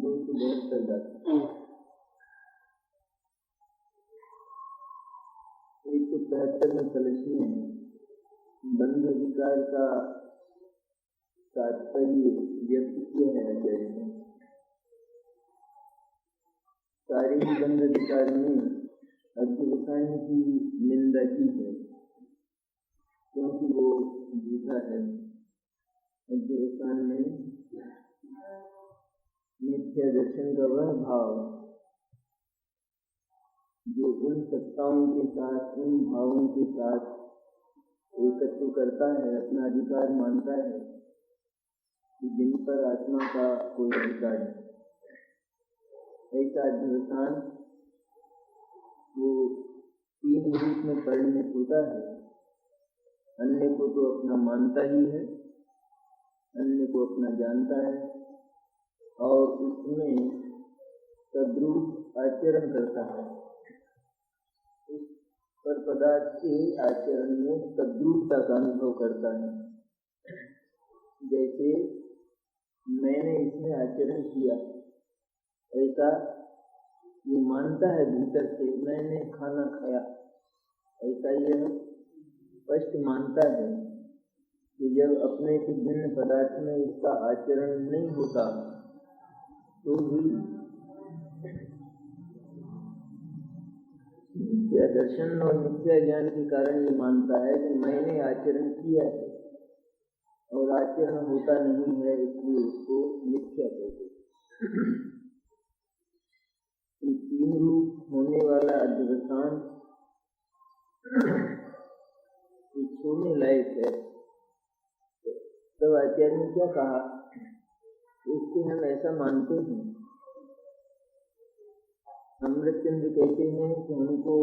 चीजों को बहुत कर जाते हैं। एक तो 73वें कलश में बंध अधिकार का तात्पर्य व्यक्त किया है आचार्य ने। सारे ही बंध अधिकार में अध्यवसान की निंदा की है, क्योंकि वो झूठा है। अध्यवसान में मिथ्या दर्शन का वह भाव जो उन सत्ताओं के साथ, उन भावों के साथ एकत्व करता है, अपना अधिकार मानता है कि जिन पर आत्मा का कोई अधिकार है। ऐसा अध्यवसान वो 3 रूप में परिणित होता है। अन्य को तो अपना मानता ही है, अन्य को अपना जानता है और उसमें तद्रूप आचरण करता है। उस पर पदार्थ के आचरण में तद्रूपता का अनुभव करता है। जैसे मैंने इसमें आचरण किया, ऐसा ये मानता है भीतर से, मैंने खाना खाया, ऐसा यह स्पष्ट मानता है कि जब अपने से भिन्न पदार्थ में इसका आचरण नहीं होता तो भी मिथ्या दर्शन और मिथ्या ज्ञान के कारण ये मानता है कि मैंने आचरण किया है और आचरण होता नहीं है, इसलिए उसको मिथ्या कहते हैं। 3 रूप होने वाला अध्यवसान छोड़ने लायक है। तो आचार्य ने क्या कहा, इससे हम ऐसा मानते हैं। अमृतचंद्र कहते हैं कि हमको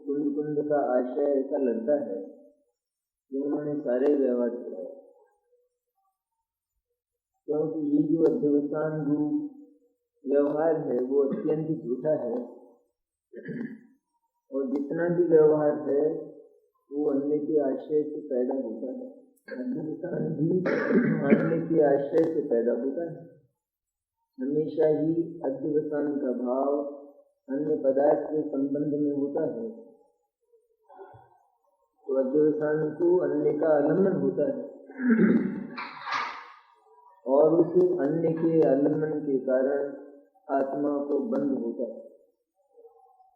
कुंड का आशय ऐसा लगता है कि उन्होंने सारे व्यवहार किया, क्योंकि ये जो अध्यवसान रूप व्यवहार है वो अत्यंत झूठा है और जितना भी व्यवहार है वो अन्य के आश्रय से पैदा होता है। अध्यवसान भी अन्य के आश्रय से पैदा होता है। हमेशा ही अध्यवसान का भाव अन्य पदार्थ के संबंध में होता है, तो अध्यवसान को अन्य का आलम्बन होता है और उसे अन्य के आलम्बन के कारण आत्मा को बंध होता है,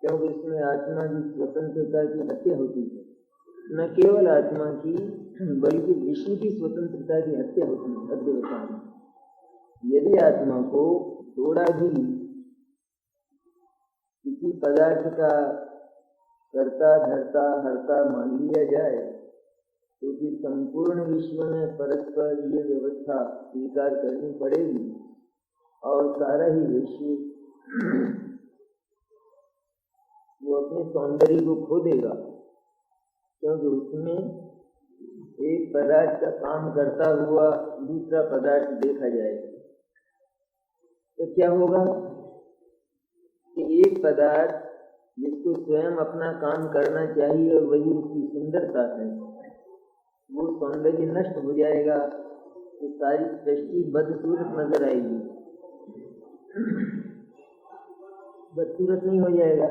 क्योंकि इसमें आत्मा की स्वतंत्रता की हत्या होती है। न केवल आत्मा की बल्कि विश्व की स्वतंत्रता की हत्या होती है अध्यवसान। यदि आत्मा को थोड़ा भी किसी पदार्थ का कर्ता धर्ता हर्ता मान लिया जाए तो फिर संपूर्ण विश्व में परस्पर ये व्यवस्था स्वीकार करनी पड़ेगी और सारा ही विश्व वो अपने सौंदर्य को खो देगा, क्योंकि उसमें एक पदार्थ का काम करता हुआ दूसरा पदार्थ देखा जाएगा। तो क्या होगा कि एक पदार्थ जिसको स्वयं अपना काम करना चाहिए और वही उसकी सुंदरता है, वो सौंदर्य नष्ट हो जाएगा तो सारी सृष्टि बदसूरत नजर आएगी। बदसूरत नहीं हो जाएगा।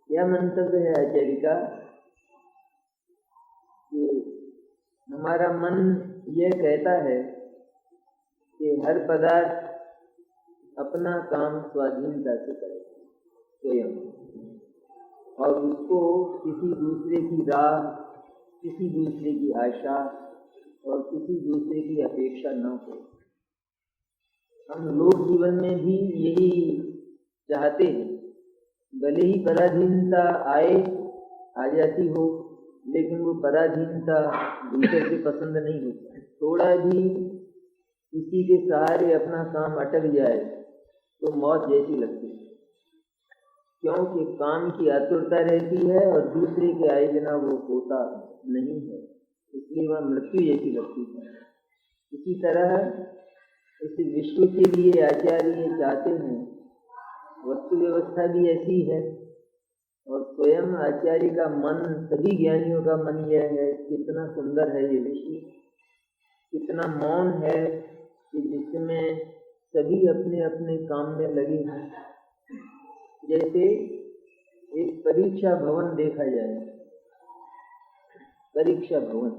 यह मंतव्य है आचार्य का कि हमारा मन यह कहता है कि हर पदार्थ अपना काम स्वाधीनता से करे स्वयं, और उसको किसी दूसरे की राह, किसी दूसरे की आशा और किसी दूसरे की अपेक्षा न हो। हम लोक जीवन में भी यही चाहते हैं, भले ही पराधीनता आ जाती हो, लेकिन वो पराधीनता भीतर से पसंद नहीं होती। थोड़ा भी किसी के सहारे अपना काम अटक जाए तो मौत जैसी लगती है, क्योंकि काम की आतुरता रहती है और दूसरे के आए बिना वो होता नहीं है, इसलिए वह मृत्यु जैसी लगती है। इसी तरह इस विश्व के लिए आचार्य चाहते हैं, वस्तु व्यवस्था भी ऐसी है और स्वयं आचार्य का मन, सभी ज्ञानियों का मन यह है कितना सुंदर है ये विश्व, कितना मौन है, कि जिसमें सभी अपने अपने काम में लगे हैं। जैसे एक परीक्षा भवन देखा जाए, परीक्षा भवन,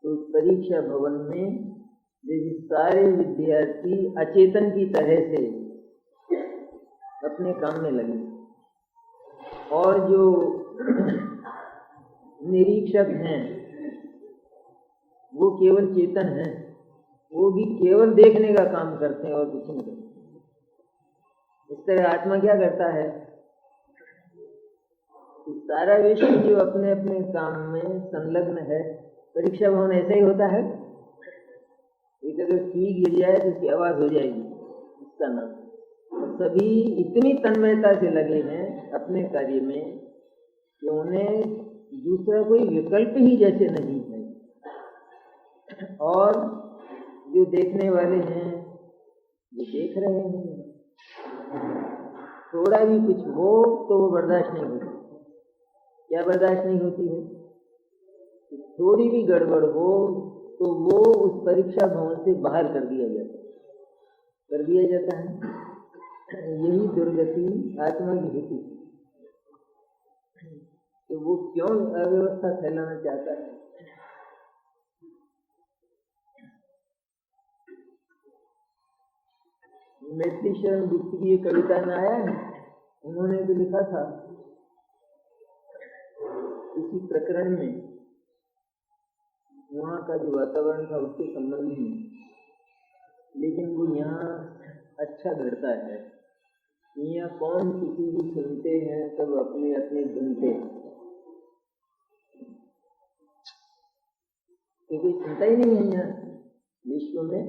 तो परीक्षा भवन में जैसे सारे विद्यार्थी अचेतन की तरह से अपने काम में लगे, और जो निरीक्षक हैं वो केवल चेतन हैं, वो भी केवल देखने का काम करते हैं और कुछ नहीं करते। इस तरह आत्मा क्या करता है, सारा विश्व जो अपने अपने काम में संलग्न है। परीक्षा भवन ऐसा ही होता है। एक अगर की गिर जाए तो उसकी आवाज हो जाएगी, इसका नाम। सभी इतनी तन्मयता से लगे हैं अपने कार्य में कि उन्हें दूसरा कोई विकल्प ही जैसे नहीं है। और जो देखने वाले हैं वो देख रहे हैं, थोड़ा भी कुछ हो तो वो बर्दाश्त नहीं होती। क्या बर्दाश्त नहीं होती है? थोड़ी भी गड़बड़ हो तो वो उस परीक्षा भवन से बाहर कर दिया जाता है। यही दुर्गति आत्मा की होती है। तो वो क्यों अव्यवस्था फैलाना चाहता है? मैथिली शरण गुप्त की एक कविता में आया है, उन्होंने तो लिखा था इसी प्रकरण में, वहाँ का जो वातावरण था उसके संबंध में, लेकिन वो यहाँ अच्छा घटता है। यहाँ कौन किसी भी सुनते हैं, सब अपने अपने सुनते हैं, कोई सुनता ही नहीं है। यहाँ विश्व में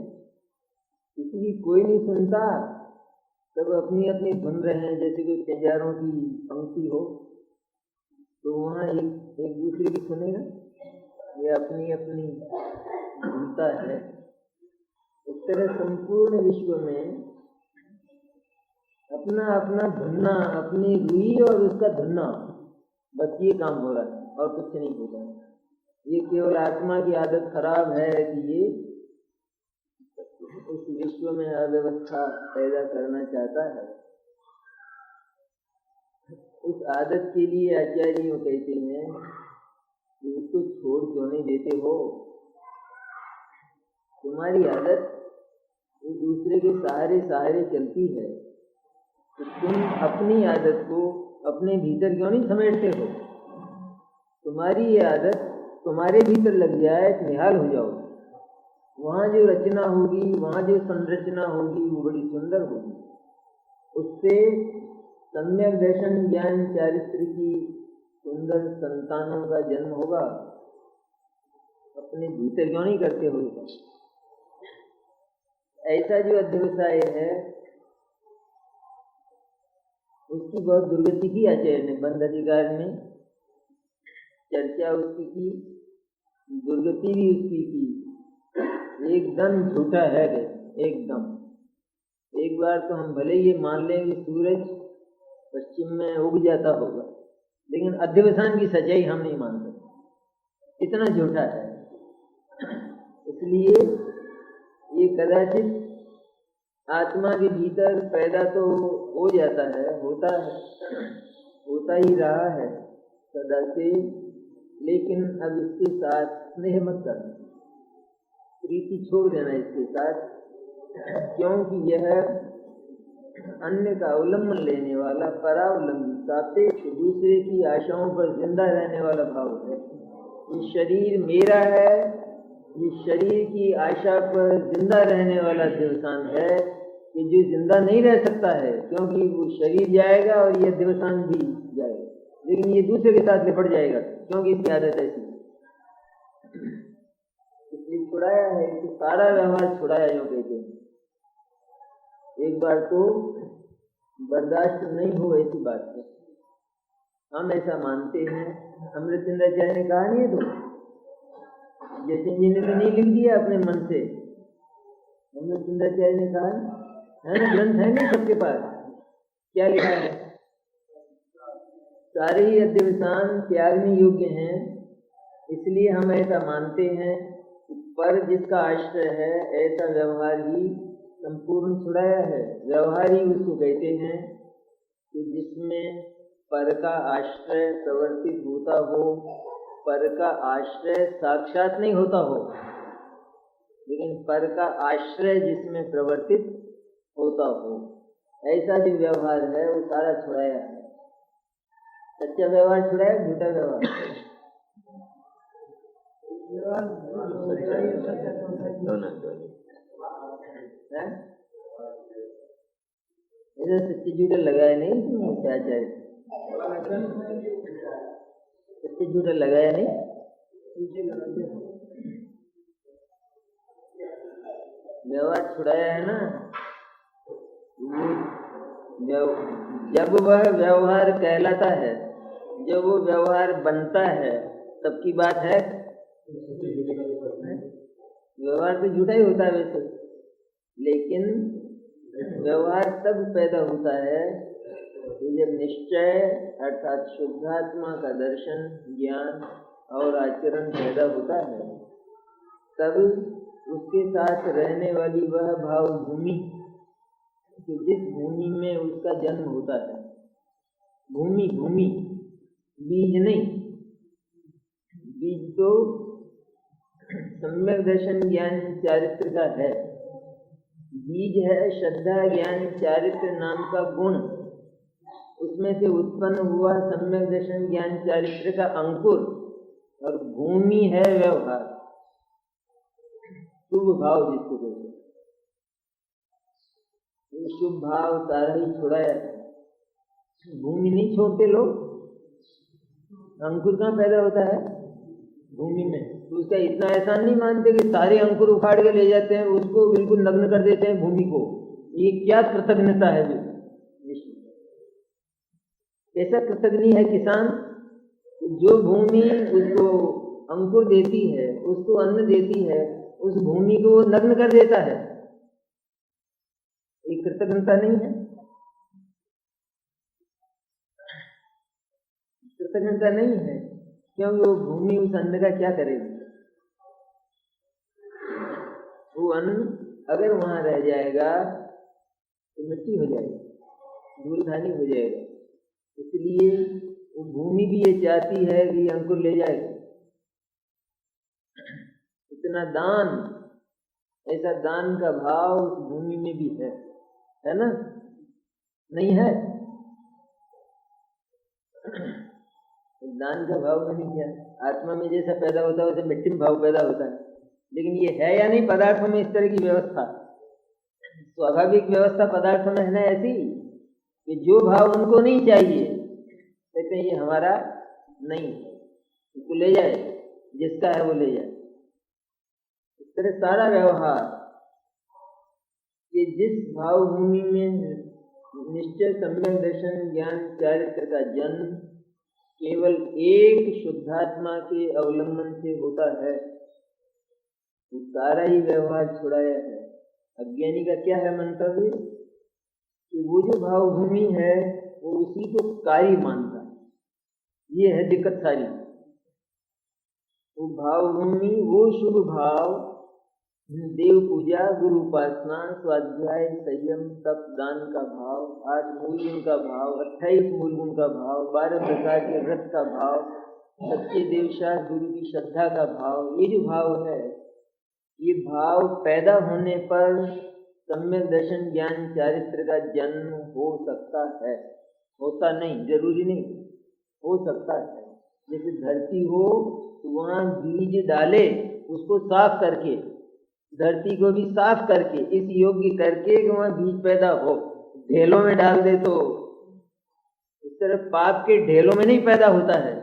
किसी की कोई नहीं सुनता, सब अपनी अपनी सुन रहे हैं। जैसे कोई तैयारों की पंक्ति हो तो वहाँ एक दूसरे की सुनेगा, ये अपनी अपनी सुनता है। इस तरह संपूर्ण विश्व में अपना अपना धुनना, अपनी रूही और उसका धुनना, बस ये काम हो रहा है और कुछ नहीं हो रहा है। ये केवल आत्मा की आदत खराब है कि ये उस विश्व में अव्यवस्था पैदा करना चाहता है। उस आदत के लिए आचार्य यूँ कहते हैं कि उसको छोड़ क्यों नहीं देते हो? तुम्हारी आदत एक दूसरे के सहारे सहारे चलती है, तो तुम अपनी आदत को अपने भीतर क्यों नहीं समेटते हो? तुम्हारी ये आदत तुम्हारे भीतर लग जाए तो निहाल हो जाओ। वहाँ जो रचना होगी, वहाँ जो संरचना होगी वो बड़ी सुंदर होगी। उससे सम्यक दर्शन ज्ञान चारित्र की सुंदर संतानों का जन्म होगा। अपने भीतर क्यों नहीं करते हो? ऐसा जो अध्यवसाय है उसकी बहुत दुर्गति की आचार्य ने बंद अधिकार में चर्चा उसकी की, दुर्गति भी उसकी की। एकदम झूठा है, एकदम। एक बार तो हम भले ये मान लें कि सूरज पश्चिम में उग जाता होगा, लेकिन अध्यवसान की सच्चाई हम नहीं मान सकते, इतना झूठा है। इसलिए ये कदाचित आत्मा के भीतर पैदा तो हो जाता है, होता ही रहा है सदा से, लेकिन अब इसके साथ स्नेह मत करना, प्रीति छोड़ देना इसके साथ, क्योंकि यह अन्य का अवलंबन लेने वाला, परावलंबी, सापेक्ष, दूसरे की आशाओं पर जिंदा रहने वाला भाव है। ये शरीर मेरा है, ये शरीर की आशा पर जिंदा रहने वाला दिवसान है कि जो जिंदा नहीं रह सकता है, क्योंकि वो शरीर जाएगा और यह दिवसान भी जाएगा, लेकिन ये दूसरे के साथ लिपट जाएगा क्योंकि इसकी आदत ऐसी। इसलिए छुड़ाया है, इसको सारा व्यवहार छुड़ाया यूँ कहते हैं। एक बार तो बर्दाश्त नहीं हो ऐसी बात है, हम ऐसा मानते हैं। अमृतचंद्राचार्य ने कहा नहीं, तो जतिन जी ने तो नहीं लिख दिया अपने मन से, अमृतचंद्राचार्य ने कहा है ना, ग्रंथ है नहीं सबके पास, क्या लिखा है? सारे ही अध्यवसान त्यागने योग्य हैं, इसलिए हम ऐसा मानते हैं कि पर जिसका आश्रय है ऐसा व्यवहार ही संपूर्ण छुड़ाया है। व्यवहार ही उसको कहते हैं कि जिसमें पर का आश्रय प्रवर्तित होता हो, पर का आश्रय साक्षात नहीं होता हो, लेकिन पर का आश्रय जिसमें प्रवर्तित होता हो, ऐसा जो व्यवहार है वो सारा छुड़ाया है। सच्चा व्यवहार छुड़ाया, झूठा व्यवहार ऐसा सच्चे झूठे लगाया नहीं इसमें, क्या चाहिए सच्चे झूठे लगाया नहीं, व्यवहार छुड़ाया है ना। जब वह व्यवहार कहलाता है, जब वो व्यवहार बनता है तब की बात है। व्यवहार तो झूठा ही होता है वैसे, लेकिन व्यवहार तब पैदा होता है कि जब निश्चय अर्थात शुद्धात्मा का दर्शन, ज्ञान और आचरण पैदा होता है, तब उसके साथ रहने वाली वह भाव भूमि, कि जिस भूमि में उसका जन्म होता है, भूमि भूमि बीज नहीं, बीज तो सम्यक दर्शन ज्ञान चारित्र का है, बीज है श्रद्धा ज्ञान चारित्र नाम का गुण, उसमें से उत्पन्न हुआ सम्यक दर्शन ज्ञान चारित्र का अंकुर, और भूमि है व्यवहार, शुभ भाव जिसको कहते हैं। शुभ भाव सारा ही छुड़ाया है, भूमि नहीं छोड़ते लोग। अंकुर कहाँ पैदा होता है? भूमि में। तो उसका इतना एहसान नहीं मानते कि सारे अंकुर उखाड़ के ले जाते हैं, उसको बिल्कुल नग्न कर देते हैं भूमि को। ये क्या कृतज्ञता है? ऐसा कृतज्ञ है किसान, जो भूमि उसको अंकुर देती है, उसको अन्न देती है, उस भूमि को नग्न कर देता है। ये कृतज्ञता नहीं है? कृतज्ञता नहीं है, क्योंकि वो भूमि उस अन्न का क्या करेगी? वो अन्न अगर वहां रह जाएगा तो मिट्टी हो जाएगी, धूलधानी हो जाएगा। इसलिए वो भूमि भी ये चाहती है कि अंकुर ले जाएगा। इतना दान, ऐसा दान का भाव उस भूमि में भी है ना? नहीं है? दान का भाव नहीं किया। आत्मा में जैसा पैदा होता है वैसे मिट्टी में भाव पैदा होता है, लेकिन ये है या नहीं पदार्थों में इस तरह की व्यवस्था? स्वाभाविक व्यवस्था पदार्थों में है ना ऐसी कि जो भाव उनको नहीं चाहिए, कहते हैं ये हमारा नहीं, इसको ले जाए, जिसका है वो ले जाए। इस तरह सारा व्यवहार कि जिस भाव भूमि में निश्चय सम्यक दर्शन ज्ञान चारित्र का जन्म केवल एक शुद्धात्मा के अवलंबन से होता है, तो सारा ही व्यवहार छुड़ाया है। अज्ञानी का क्या है मंतव्य? कि वो जो भाव भूमि है वो उसी को कार्य मानता है। ये है दिक्कत सारी। वो भाव भूमि, वो शुभ भाव, देव पूजा, गुरु उपासना, स्वाध्याय, संयम, तप, दान का भाव, 8 मूल गुण का भाव, 28 मूल गुण का भाव, 12 प्रकार के व्रत का भाव, सच्चे देवशास्त्र गुरु की श्रद्धा का भाव, ये जो भाव है, ये भाव पैदा होने पर सम्यक दर्शन ज्ञान चारित्र का जन्म हो सकता है। होता नहीं, जरूरी नहीं, हो सकता है। जैसे धरती हो तो वहाँ बीज डाले, उसको साफ करके, धरती को भी साफ करके, इस योग्य करके कि वहाँ बीज पैदा हो। ढेलों में डाल दे तो इस तरह पाप के ढेलों में नहीं पैदा होता है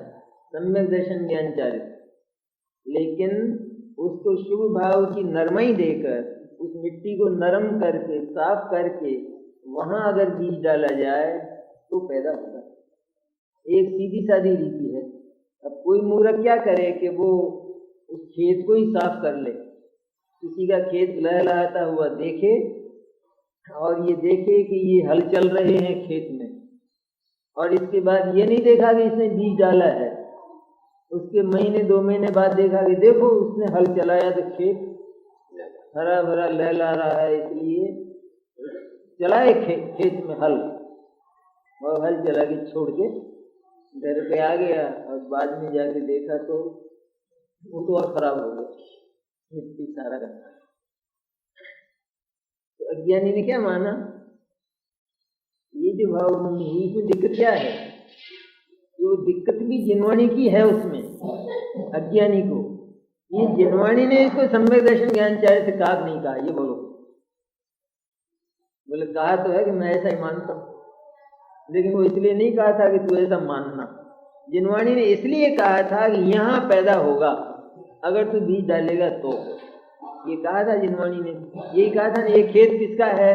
सम्यक दर्शन ज्ञान चारित्र, लेकिन उसको शुभ भाव की नरमाई देकर, उस मिट्टी को नरम करके, साफ करके वहां अगर बीज डाला जाए तो पैदा होता है। एक सीधी सादी रीति है। अब कोई मूर्ख क्या करे कि वो उस खेत को ही साफ कर ले, किसी का खेत लहलहाता हुआ देखे और ये देखे कि ये हल चल रहे हैं खेत में, और इसके बाद ये नहीं देखा कि इसने बीज डाला है, उसके महीने 2 महीने बाद देखा कि देखो उसने हल चलाया तो खेत हरा भरा लहला रहा है, इसलिए चलाए खेत में हल, और हल चला के छोड़ के घर पे आ गया, और बाद में जाके देखा तो वो तो और खराब हो गया, मिट्टी सारा करना। तो अज्ञानी ने क्या माना, ये जो भाव हुई इसमें दिक्कत क्या है, वो दिक्कत भी जिनवाणी की है उसमें, अज्ञानी को। ये जिनवाणी ने इसको सम्यक दर्शन ज्ञान चारित्र काग नहीं कहा, ये बोलो। बोले कहा तो है कि मैं ऐसा ही मानता हूँ, लेकिन वो इसलिए नहीं कहा था कि तू ऐसा मानना। जिनवाणी ने इसलिए कहा था कि यहाँ पैदा होगा अगर तू बीज डालेगा तो, ये कहा था जिनवाणी ने। यही कहा था ना, ये खेत किसका है,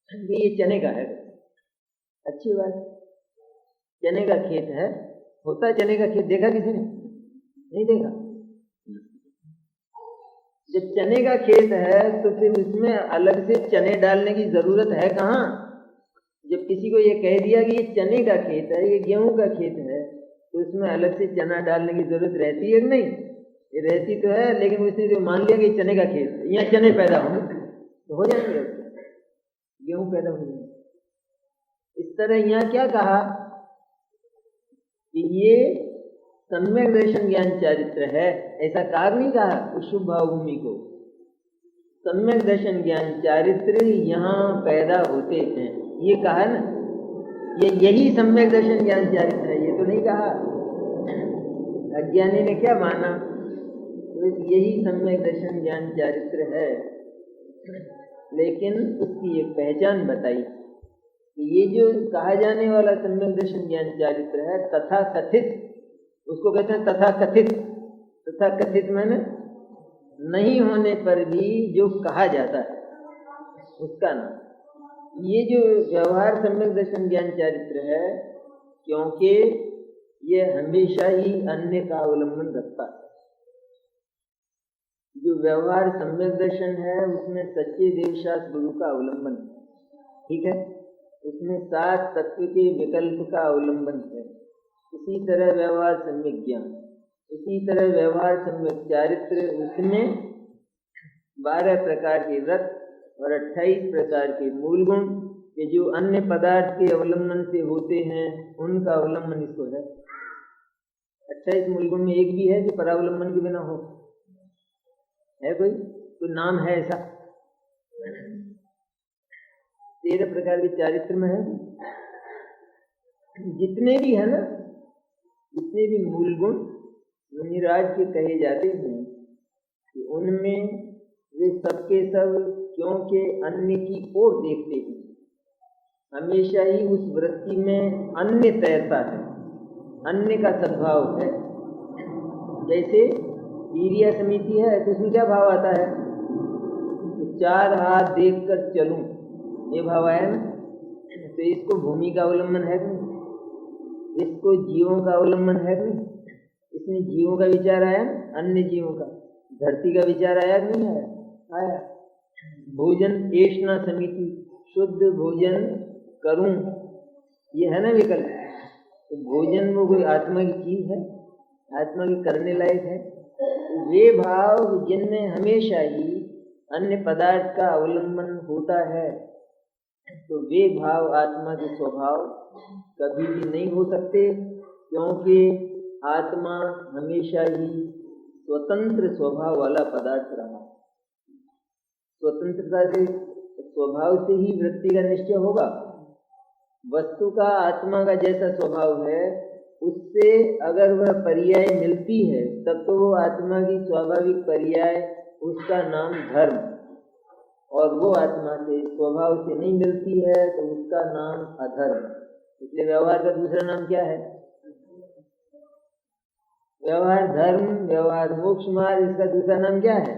ये चने का है। अच्छी बात, चने का खेत है, होता है चने का खेत, देखा किसी ने? नहीं देखा। जब चने का खेत है तो फिर उसमें अलग से चने डालने की जरूरत है कहाँ? जब किसी को ये कह दिया कि ये चने का खेत है, ये गेहूं का खेत है, तो उसमें अलग से चना डालने की जरूरत रहती है कि नहीं? ये रहती तो है, लेकिन उसने जो मान लिया कि चने का खेत है, यहाँ चने पैदा होंगे तो हो जाएंगे, गेहूं पैदा हो जाएंगे। इस तरह यहाँ क्या कहा कि ये सम्यक दर्शन ज्ञान चारित्र है, ऐसा काग नहीं कहा उस शुभ भाव भूमि को। सम्यक दर्शन ज्ञान चारित्र यहाँ पैदा होते हैं, ये कहा ना, ये यही सम्यक दर्शन ज्ञान चारित्र है, ये तो नहीं कहा। अज्ञानी ने क्या माना, तो यही सम्यक दर्शन ज्ञान चारित्र है, लेकिन उसकी एक पहचान बताई कि ये जो कहा जाने वाला सम्यक दर्शन ज्ञान चारित्र है, तथा कथित, उसको कहते हैं तथा कथित। तथा कथित मैंने नहीं होने पर भी जो कहा जाता है उसका नाम। ये जो व्यवहार सम्यक दर्शन ज्ञान चारित्र है, क्योंकि ये हमेशा ही अन्य का अवलंबन रखता है। जो व्यवहार सम्यक दर्शन है उसमें सच्चे देवशास्त्र गुरु का अवलंबन है, ठीक है, उसमें 7 तत्व के विकल्प का अवलंबन है। इसी तरह व्यवहार सम्यक ज्ञान, इसी तरह व्यवहार सम्यक चारित्र, उसमें 12 प्रकार के व्रत और 28 प्रकार के मूल गुण, ये जो अन्य पदार्थ के अवलंबन से होते हैं उनका अवलंबन इसको है। 28 मूल गुण में एक भी है जो परावलंबन के बिना हो? है कोई नाम है ऐसा? 13 प्रकार के चारित्र में है। जितने भी है ना, जितने भी मूल गुण मुनिराज के कहे जाते हैं, कि उनमें वे सबके सब क्योंकि अन्य की ओर देखते हैं, हमेशा ही उस वृत्ति में अन्य तैरता है, अन्य का सद्भाव है। जैसे वीर्य समिति है तो उसमें क्या भाव आता है, तो 4 हाथ देखकर चलूं, ये भाव आया ना। तो इसको भूमि का अवलंबन है कि नहीं? इसको जीवों का अवलंबन है कि नहीं? इसमें जीवों का विचार आया ना, अन्य जीवों का, धरती का विचार आया कि नहीं आया? आया। भोजन एषणा समिति, शुद्ध भोजन करूं, ये है ना विकल्प। तो भोजन वो कोई आत्मा की चीज है, आत्मा की करने लायक है। वे भाव जिनमें हमेशा ही अन्य पदार्थ का अवलंबन होता है, तो वे भाव आत्मा के स्वभाव कभी भी नहीं हो सकते, क्योंकि आत्मा हमेशा ही स्वतंत्र स्वभाव वाला पदार्थ रहा। स्वतंत्रता से, स्वभाव से ही वृत्ति का निश्चय होगा। वस्तु का आत्मा का जैसा स्वभाव है, उससे अगर वह पर्याय मिलती है तब तो वो आत्मा की स्वाभाविक पर्याय, उसका नाम धर्म, और वो आत्मा से स्वभाव से नहीं मिलती है तो उसका नाम अधर्म। इसलिए व्यवहार का दूसरा नाम क्या है? व्यवहार धर्म, व्यवहार मोक्ष मार्ग, इसका दूसरा नाम क्या है?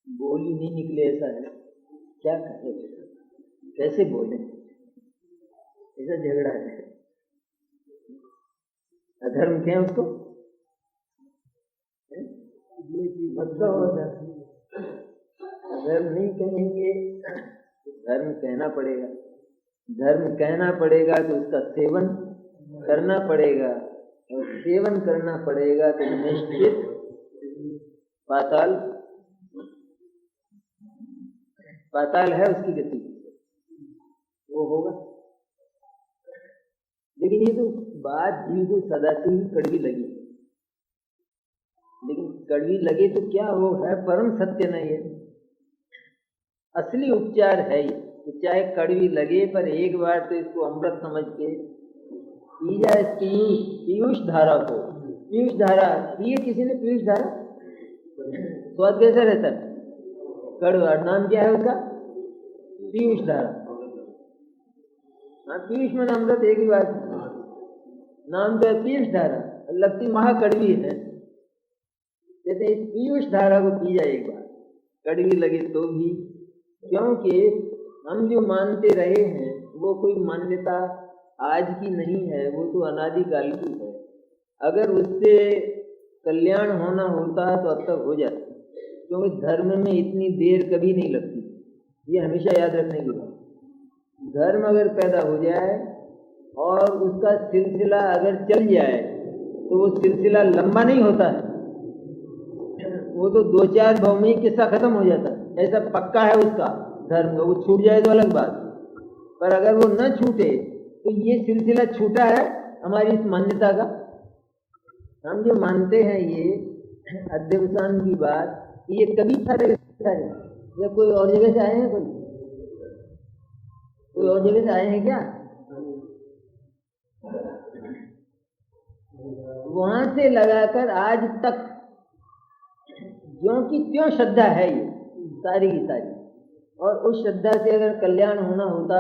बोली नहीं निकले, ऐसा है, क्या कहे, कैसे बोले, ऐसा झगड़ा है। अधर्म क्या है उसको? मतलब धर्म नहीं कहेंगे तो धर्म कहना पड़ेगा, धर्म कहना पड़ेगा तो उसका सेवन करना पड़ेगा, और सेवन करना पड़ेगा तो निश्चित पाताल पाताल है उसकी गति, वो होगा। लेकिन ये तो बात जीव को सदा से ही कड़वी लगी, लेकिन कड़वी लगे तो क्या हो, है परम सत्य नहीं है, असली उपचार है ये कि चाहे कड़वी लगे पर एक बार तो इसको अमृत समझ के पी जाए। पीयूष धारा को, पीयूष धारा पिए किसी ने, पीयूष धारा स्वाद कैसा रहता है, कड़वा, नाम क्या है उसका, पीयूष धारा। हाँ, पीयूष में अमृत एक ही बात, नाम तो है पीयूष धारा, लगती महाकड़वी है। जैसे इस पीयूष धारा को पी जाए एक बार, कड़वी लगे तो भी, क्योंकि हम जो मानते रहे हैं वो कोई मान्यता आज की नहीं है, वो तो अनादिकाल की है। अगर उससे कल्याण होना होता तो अब तक हो जाता, क्योंकि धर्म में इतनी देर कभी नहीं लगती, ये हमेशा याद रखने की बात। धर्म अगर पैदा हो जाए और उसका सिलसिला अगर चल जाए तो वो सिलसिला लंबा नहीं होता है, वो तो 2-4 भाव में किस्सा खत्म हो जाता है, ऐसा पक्का है उसका धर्म का। वो छूट जाए तो अलग बात, पर अगर वो न छूटे तो ये सिलसिला छूटा है हमारी इस मान्यता का। हम जो मानते हैं ये अध्यवसान की बात, ये कभी सारे या कोई और जगह से आए हैं, कोई और जगह से आए हैं क्या, वहां से लगाकर आज तक ज्यों की त्यों श्रद्धा है ये सारी की सारी, और उस श्रद्धा से अगर कल्याण होना होता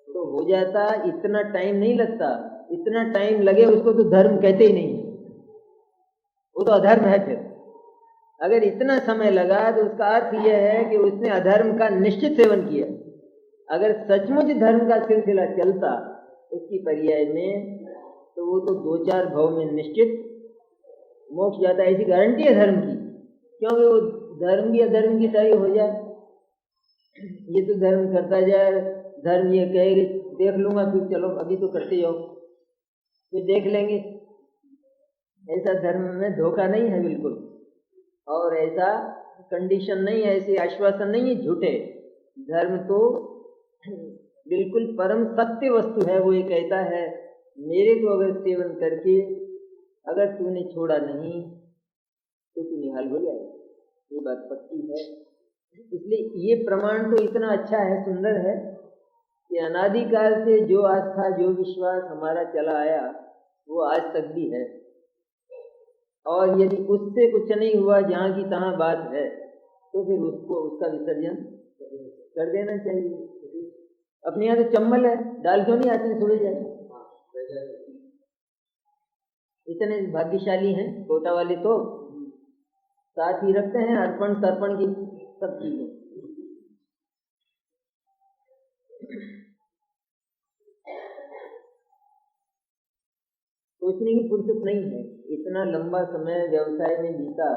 तो हो जाता। इतना टाइम नहीं लगता, इतना टाइम लगे उसको तो धर्म कहते ही नहीं, वो तो अधर्म है। फिर अगर इतना समय लगा तो उसका अर्थ यह है कि उसने अधर्म का निश्चित सेवन किया। अगर सचमुच धर्म का सिलसिला चलता उसकी पर्याय में, तो वो तो 2-4 भाव में निश्चित मोक्ष जाता, ऐसी गारंटी है धर्म की। क्योंकि वो धर्म भी अधर्म की तरह हो जाए, ये तो धर्म करता जाए, धर्म ये कहे देख लूंगा, फिर चलो अभी तो करते जाओ, फिर देख लेंगे। ऐसा धर्म में धोखा नहीं है बिल्कुल, और ऐसा कंडीशन नहीं है, ऐसे आश्वासन नहीं है झूठे। धर्म तो बिल्कुल परम सत्य वस्तु है। वो ये कहता है मेरे को अगर सेवन करके अगर तूने छोड़ा नहीं तो तू निहाल हो जाएगा, ये बात पक्की है। इसलिए ये प्रमाण तो इतना अच्छा है, सुंदर है कि अनादिकाल से जो आस्था जो विश्वास हमारा चला आया वो आज तक भी है। और यदि उससे कुछ नहीं हुआ, जहाँ की तहाँ बात है, तो फिर उसको उसका विसर्जन कर देना चाहिए। अपने यहाँ तो चम्बल है, डाल क्यों नहीं आते छोड़े जाए। इतने भाग्यशाली हैं कोटा वाले, तो साथ ही रखते हैं अर्पण तर्पण की सब चीजें। सोचने की फुर्सत नहीं है, इतना लंबा समय व्यवसाय में बीता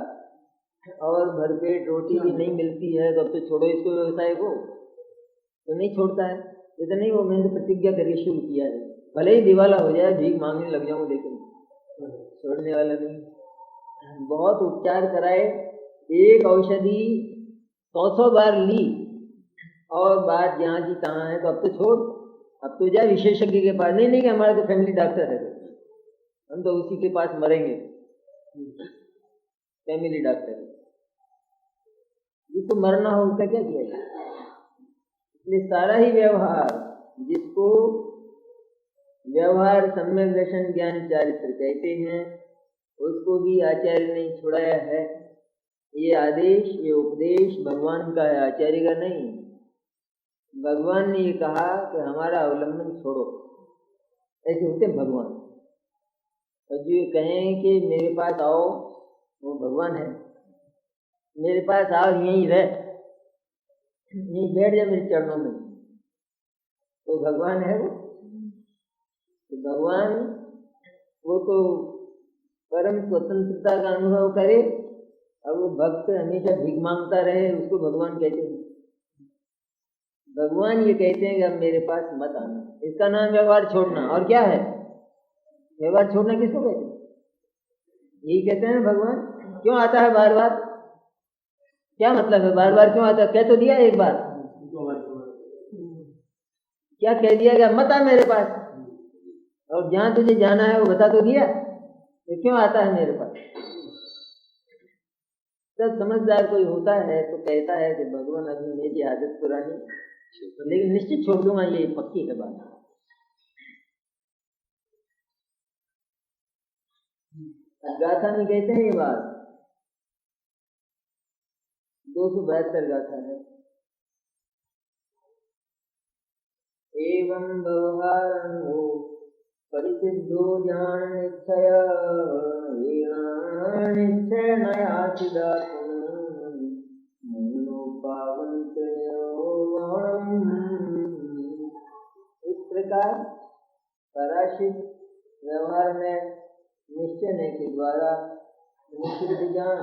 और भरपेट रोटी भी नहीं मिलती है, तो अब तो छोड़ो इसको, व्यवसाय को तो नहीं छोड़ता है। इतना ही वो मैंने प्रतिज्ञा करके शुरू किया है, भले ही दिवाला हो जाए, भीख मांगने लग जाऊं, लेकिन छोड़ने वाला नहीं। बहुत उपचार कराए, एक औषधि 100 बार ली और बात जहाँ की तहाँ है, तो अब तो छोड़, अब तो जा विशेषज्ञ के पास। नहीं कि हमारा तो फैमिली डॉक्टर है, हम तो उसी के पास मरेंगे, फैमिली डॉक्टर है, जिसको मरना हो उसका क्या किया जाए। इसलिए सारा ही व्यवहार, जिसको व्यवहार सम्यक दर्शन ज्ञान चारित्र कहते हैं, उसको भी आचार्य ने छुड़ाया है। ये आदेश, ये उपदेश भगवान का है, आचार्य का नहीं। भगवान ने ये कहा कि हमारा अवलंबन छोड़ो, ऐसे होते भगवान। और जो ये कहें कि मेरे पास आओ, वो भगवान है। मेरे पास आओ, यहीं रह, यहीं बैठ जा मेरे चरणों में, तो भगवान है वो। तो भगवान वो तो परम स्वतंत्रता का अनुभव करे अब वो भक्त हमेशा भीख मांगता रहे, उसको भगवान कहते हैं? भगवान ये कहते हैं कि अब मेरे पास मत आना। इसका नाम व्यवहार छोड़ना। और क्या है व्यवहार छोड़ना? किसको कहते हैं? यही कहते हैं भगवान। क्यों आता है बार बार? क्या मतलब है बार बार क्यों आता है? कह तो दिया एक बार, क्या कह दिया गया? मत आ मेरे पास। और जहां तुझे जाना है वो बता तो दिया, तो क्यों आता है मेरे पास? तब समझदार कोई होता है तो कहता है कि भगवान अभी मेरी आदत पुरानी, लेकिन निश्चित छोड़ दूंगा, ये पक्की है बात। गाथा में कहते हैं ये बात, 272 गाथा है। एवं व्यवहारो परिसिद्धो ज्ञान निश्चय, निश्चय नया इस प्रकार पराशित व्यवहार में निश्चय नय के द्वारा निषिद्ध ज्ञान,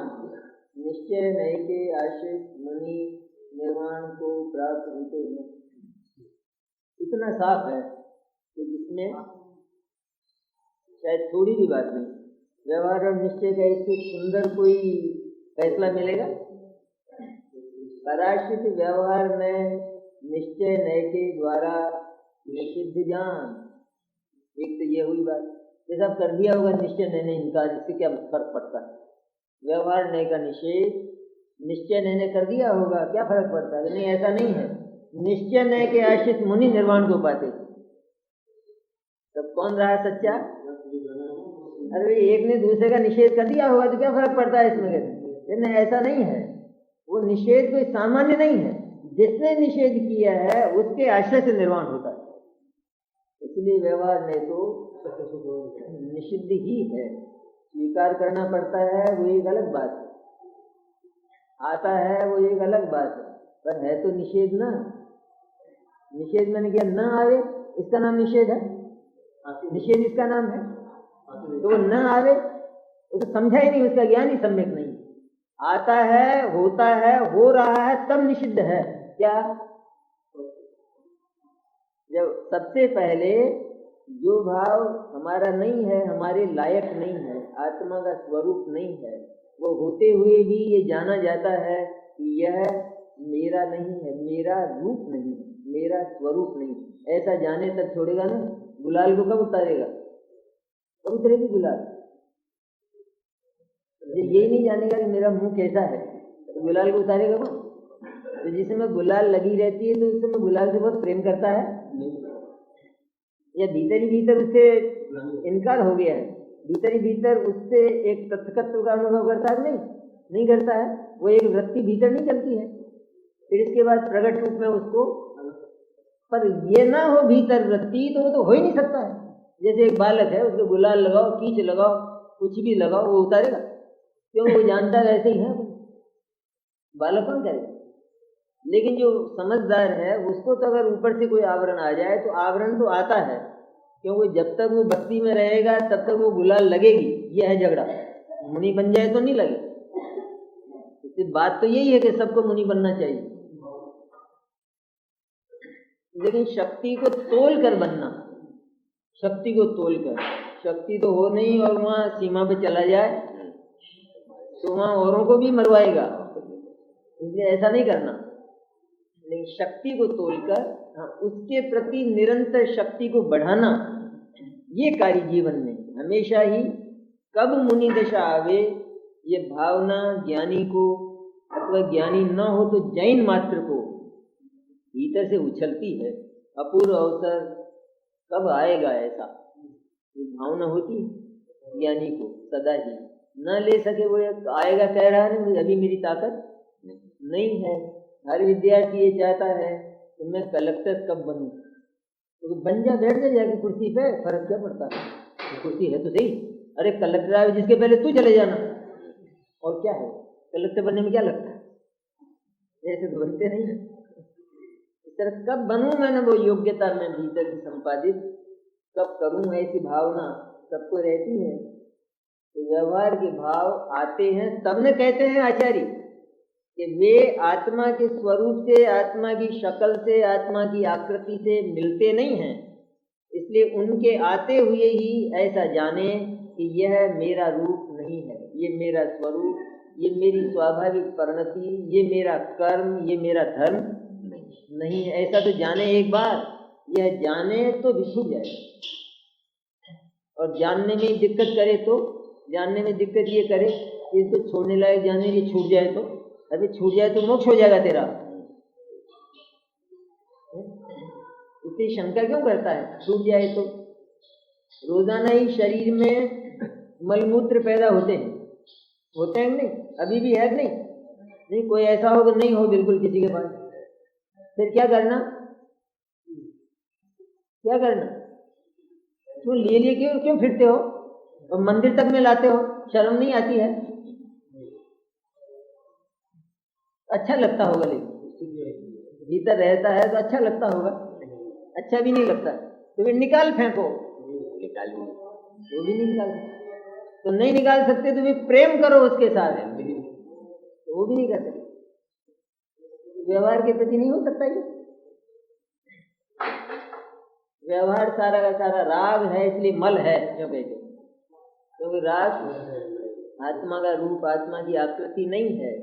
निश्चय नय के आश्रित मुनि निर्वाण को प्राप्त होते हैं। इतना साफ है कि जिसमें शायद थोड़ी भी बात नहीं। व्यवहार और निश्चय का इससे सुंदर कोई फैसला मिलेगा? पराश्रित व्यवहार में निश्चय नय के द्वारा निषिद्ध ज्ञान, एक तो ये हुई बात। जैसा कर दिया होगा निश्चय नय ने इनकार, इससे क्या फर्क पड़ता है? व्यवहार नय का निषेध निश्चय नय ने कर दिया होगा, क्या फर्क पड़ता है? नहीं, ऐसा नहीं है। निश्चय नय के आश्रित मुनि निर्वाण को पाते। तब कौन रहा सच्चा? अरे एक ने दूसरे का निषेध कर दिया होगा तो क्या फर्क पड़ता है इसमें? लेकिन ऐसा नहीं है। वो निषेध कोई सामान्य नहीं है, जिसने निषेध किया है उसके आश्रय से निर्वाण होता है। इसलिए व्यवहार नहीं तो निषिद्ध ही है, स्वीकार करना पड़ता है, वो एक अलग बात है। आता है वो एक अलग बात है, पर है तो निषेध ना। निषेध मैंने किया न आवे, इसका नाम निषेध है, निषेध इसका नाम है। तो वो न आवे वो तो समझा ही नहीं, उसका ज्ञान ही सम्यक नहीं। आता है, होता है, हो रहा है, तब निषिद्ध है। क्या? जब सबसे पहले जो भाव हमारा नहीं है, हमारे लायक नहीं है, आत्मा का स्वरूप नहीं है, वो होते हुए भी ये जाना जाता है कि यह मेरा नहीं है, मेरा रूप नहीं, मेरा स्वरूप नहीं। ऐसा जाने तक छोड़ेगा ना। गुलाल को कब उतारेगा? कब उतरेगी गुलाल? यही नहीं जानेगा कि मेरा मुंह कैसा है, तो गुलाल को उतारेगा कौन? तो जिसमें गुलाल लगी रहती है तो उसमें गुलाल से बहुत प्रेम करता है, या भीतर ही भीतर उससे इनकार हो गया है? भीतर ही भीतर उससे एक तत्कत्व का अनुभव करता है? नहीं करता है। वो एक वृत्ति भीतर नहीं चलती है, फिर इसके बाद प्रकट रूप में उसको, पर ये ना हो भीतर वृत्ति तो वो तो हो ही नहीं सकता है। जैसे एक बालक है, उसको गुलाल लगाओ, कीच लगाओ, कुछ भी लगाओ, वो उतारेगा? क्यों? वो जानता है ऐसे ही है, बालक कौन करेगा? लेकिन जो समझदार है उसको तो अगर ऊपर से कोई आवरण आ जाए तो आवरण तो आता है, क्योंकि जब तक वो बस्ती में रहेगा तब तक वो गुलाल लगेगी। ये है झगड़ा। मुनि बन जाए तो नहीं लगे। इसलिए बात तो यही है कि सबको मुनि बनना चाहिए, लेकिन शक्ति को तोल कर बनना। शक्ति को तोल कर, शक्ति तो हो नहीं और वहां सीमा पे चला जाए तो वहां औरों को भी मरवाएगा, इसलिए ऐसा नहीं करना। लेकिन शक्ति को तोलकर, हाँ, उसके प्रति निरंतर शक्ति को बढ़ाना, ये कार्य जीवन में हमेशा ही। कब मुनि दशा आवे ये भावना ज्ञानी को, अथवा ज्ञानी न हो तो जैन मात्र को भीतर से उछलती है। अपूर्व अवसर कब आएगा ऐसा, ये भावना होती है ज्ञानी को सदा ही। न ले सके वो आएगा, कह रहा है ना, अभी मेरी ताकत नहीं है। हर विद्यार्थी ये चाहता है कि मैं कलेक्टर कब बनूं, तो बन जा, बैठ जा जाके कुर्सी पे, फर्क क्या पड़ता है? कुर्सी है तो सही। अरे कलेक्टर आए जिसके पहले तू चले जाना, और क्या है? कलेक्टर बनने में क्या लगता है? ऐसे तो बनते नहीं। इस तरह कब बनूं मैंने वो योग्यता में भीतर की संपादित, कब करूं, ऐसी भावना सबको रहती है। तो व्यवहार के भाव आते हैं, तब न कहते हैं आचार्य कि वे आत्मा के स्वरूप से, आत्मा की शक्ल से, आत्मा की आकृति से मिलते नहीं हैं। इसलिए उनके आते हुए ही ऐसा जाने कि यह मेरा रूप नहीं है, ये मेरा स्वरूप, ये मेरी स्वाभाविक परिणति, ये मेरा कर्म, ये मेरा धर्म नहीं है। ऐसा तो जाने एक बार, यह जाने तो भी छूट जाए। और जानने में दिक्कत करे तो, जानने में दिक्कत ये करे कि इसको छोड़ने लायक जाने की छूट जाए तो, अभी छूट जाए तो मोक्ष हो जाएगा तेरा। इतनी शंका क्यों करता है? छूट जाए तो रोजाना ही शरीर में मलमूत्र पैदा होते हैं कि नहीं? अभी भी है कि नहीं? नहीं, कोई ऐसा हो कि नहीं हो बिल्कुल किसी के पास, फिर क्या करना? क्या करना? क्यों लिए क्यों फिरते हो और मंदिर तक में लाते हो? शर्म नहीं आती है? अच्छा लगता होगा, लेकिन भीतर रहता है तो अच्छा लगता होगा। अच्छा भी नहीं लगता तो फिर निकाल फेंको। वो भी नहीं निकाल सकते तो नहीं निकाल सकते तो भी प्रेम करो उसके साथ, तो वो भी नहीं कर सकते। व्यवहार के प्रति नहीं हो सकता ये। व्यवहार सारा का सारा राग है, इसलिए मल है जो कहते हैं। क्योंकि राग आत्मा का रूप, आत्मा की आकृति नहीं है,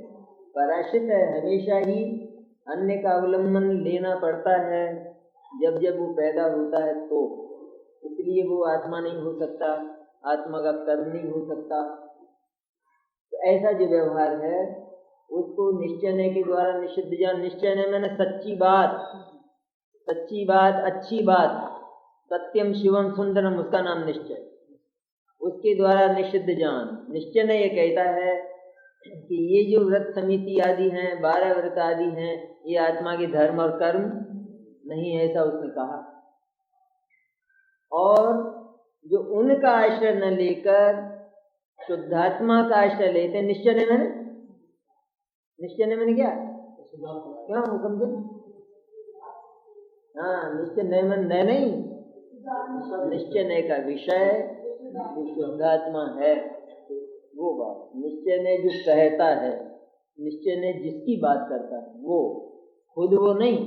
पराश्रित है। हमेशा ही अन्य का अवलंबन लेना पड़ता है जब जब वो पैदा होता है तो, इसलिए वो आत्मा नहीं हो सकता, आत्मा का कर्म नहीं हो सकता। तो ऐसा जो व्यवहार है उसको निश्चय के द्वारा निषिद्ध जान। निश्चय मैंने सच्ची बात, सच्ची बात, अच्छी बात, सत्यम शिवम सुंदरम, उसका नाम निश्चय। उसके द्वारा निषिद्ध जान। निश्चय ने ये कहता है कि ये जो व्रत समिति आदि हैं, 12 व्रत आदि हैं, ये आत्मा के धर्म और कर्म नहीं, ऐसा उसने कहा। और जो उनका आश्रय न लेकर शुद्धात्मा का आश्रय लेते हैं, निश्चय ने मैंने क्या हुक्म? हाँ, निश्चय नहीं, निश्चय ने का विषय जो शुद्धात्मा है वो बात। निश्चय ने जो कहता है, निश्चय ने जिसकी बात करता है वो, खुद वो नहीं।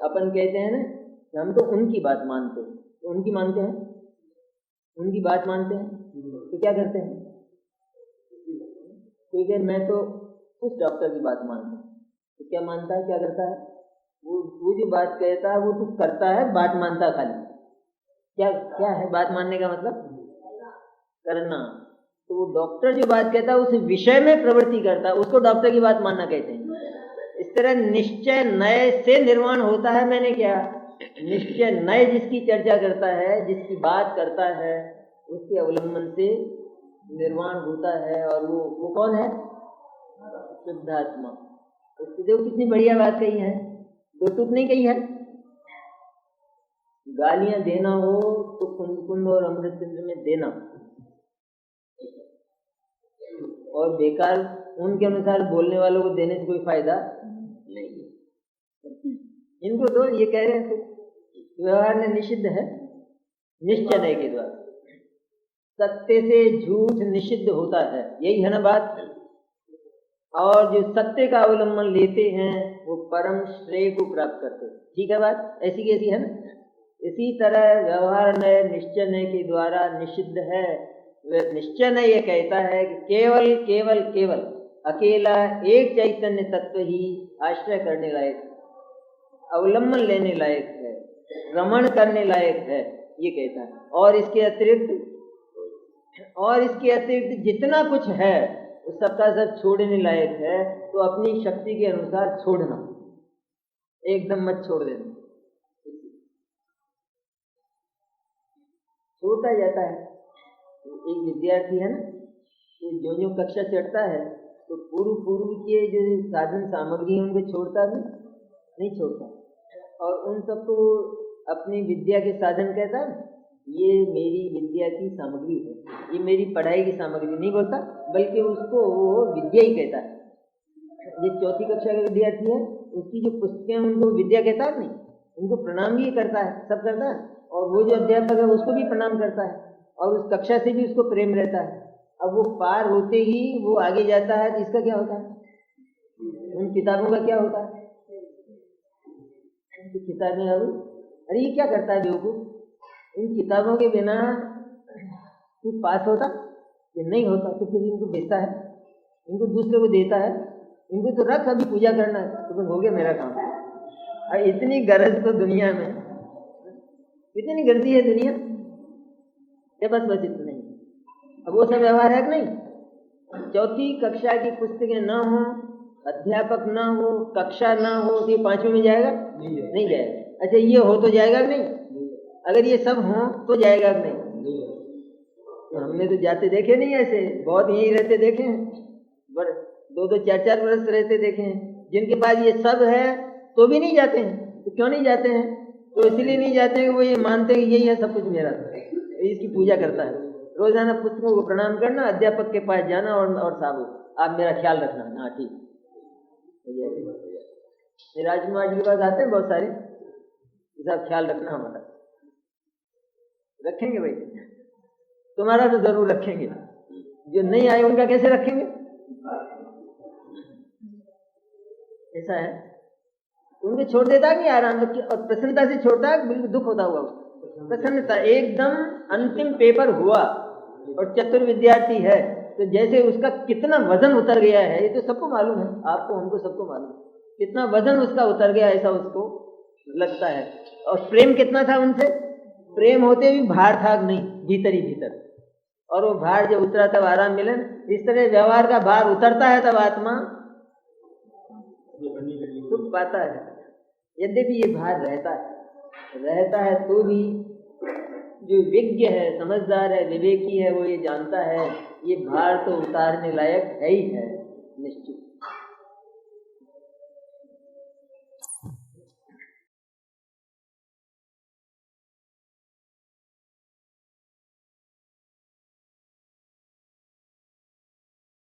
अपन कहते हैं ना, हम तो उनकी बात मानते हैं, तो उनकी मानते हैं, उनकी बात मानते हैं, तो क्या करते हैं? ठीक है, मैं तो उस डॉक्टर की बात मानता हूँ, तो क्या मानता है, क्या करता है? वो जो बात कहता है वो तो करता है, बात मानता है खाली। क्या है बात मानने का मतलब? करना। तो वो डॉक्टर जो बात कहता है उस विषय में प्रवृत्ति करता है, उसको डॉक्टर की बात मानना कहते हैं। इस तरह निश्चय नए से निर्माण होता है। मैंने क्या, निश्चय नए जिसकी चर्चा करता है, जिसकी बात करता है, उसके अवलंबन से निर्माण होता है। और वो कौन है? शुद्धात्मा। उससे देखो कितनी बढ़िया बात कही है, दो टूक नहीं कही है। गालियां देना हो तो कुंद और अमृतचंद्र में देना, और बेकार उनके अनुसार बोलने वालों को देने से कोई फायदा नहीं है। इनको तो ये कह रहे हैं व्यवहार में निषिद्ध है निश्चय के द्वारा। सत्य से झूठ निषिद्ध होता है, यही है ना बात। और जो सत्य का अवलंबन लेते हैं वो परम श्रेय को प्राप्त करते हैं। ठीक है बात, ऐसी कैसी है ना। इसी तरह व्यवहार नय निश्चय के द्वारा निषिद्ध है। निश्चय ने ये कहता है कि केवल केवल केवल अकेला एक चैतन्य तत्व ही आश्रय करने लायक, अवलंबन लेने लायक है, रमण करने लायक है, ये कहता है। और इसके अतिरिक्त जितना कुछ है उस सबका सब छोड़ने लायक है। तो अपनी शक्ति के अनुसार छोड़ना, एकदम मत छोड़ देना, छोड़ता जाता है। एक विद्यार्थी है ना, तो जो कक्षा चढ़ता है तो पूर्व के जो साधन सामग्री है उनको छोड़ता नहीं छोड़ता, और उन सबको अपनी विद्या के साधन कहता है। ये मेरी विद्या की सामग्री है, ये मेरी पढ़ाई की सामग्री नहीं बोलता, बल्कि उसको वो विद्या ही कहता है। ये 4ठी कक्षा का विद्यार्थी है, उसकी जो पुस्तकें उनको विद्या कहता है नहीं, उनको प्रणाम भी करता है, सब करता है। और वो जो अध्यापक है उसको भी प्रणाम करता है। और उस कक्षा से भी उसको प्रेम रहता है। अब वो पार होते ही वो आगे जाता है, तो इसका क्या होता है? उन किताबों का क्या होता है? किताबें अब अरे ये क्या करता है बेवकूफ, इन किताबों के बिना तू पास होता कि नहीं होता? तो फिर इनको बेचता है, इनको दूसरे को देता है, इनको तो रख, अभी पूजा करना है तो फिर हो गया मेरा काम। और इतनी गरज तो दुनिया में, इतनी गर्दी है दुनिया ये, बस इतना ही। अब वो सब व्यवहार है कि नहीं? चौथी कक्षा की पुस्तकें ना हो, अध्यापक ना हो, कक्षा ना हो, तो ये 5वीं में जाएगा? नहीं जाएगा। अच्छा ये हो तो जाएगा कि नहीं? अगर ये सब हो तो जाएगा कि नहीं? हमने तो जाते देखे नहीं ऐसे, बहुत यहीं रहते देखे हैं, 2-2 4-4 वर्ष रहते देखे हैं, जिनके पास ये सब है तो भी नहीं जाते हैं। तो क्यों नहीं जाते हैं? तो इसलिए नहीं जाते हैं कि वो ये मानते हैं कि यही है सब कुछ मेरा, इसकी पूजा करता है। रोजाना पुस्तकों को प्रणाम करना, अध्यापक के पास जाना और साहब आप मेरा ख्याल रखना। हाँ ठीक, राजकुमार जी के पास आते हैं बहुत सारे, साहब ख्याल रखना हमारा। रखेंगे भाई, तुम्हारा तो जरूर रखेंगे, जो नहीं आए उनका कैसे रखेंगे? ऐसा है, उनको छोड़ देता कि आराम और प्रसन्नता से छोड़ता है, बिल्कुल दुख होता हुआ प्रसन्नता। एकदम अंतिम पेपर हुआ और चतुर विद्यार्थी है, तो जैसे उसका कितना वजन उतर गया है, ये तो सबको मालूम है, आपको हमको सबको मालूम है, कितना वजन उसका उतर गया ऐसा उसको लगता है। और प्रेम कितना था उनसे, प्रेम होते भी भार था नहीं, भीतर ही भीतर। और वो भार जब उतरा तब आराम मिले। इस तरह व्यवहार का भार उतरता है तब आत्मा सुख पाता है। यद्यपि ये भार रहता है तो भी जो विज्ञ है, समझदार है, विवेकी है, वो ये जानता है ये भार तो उतारने लायक है ही है निश्चित।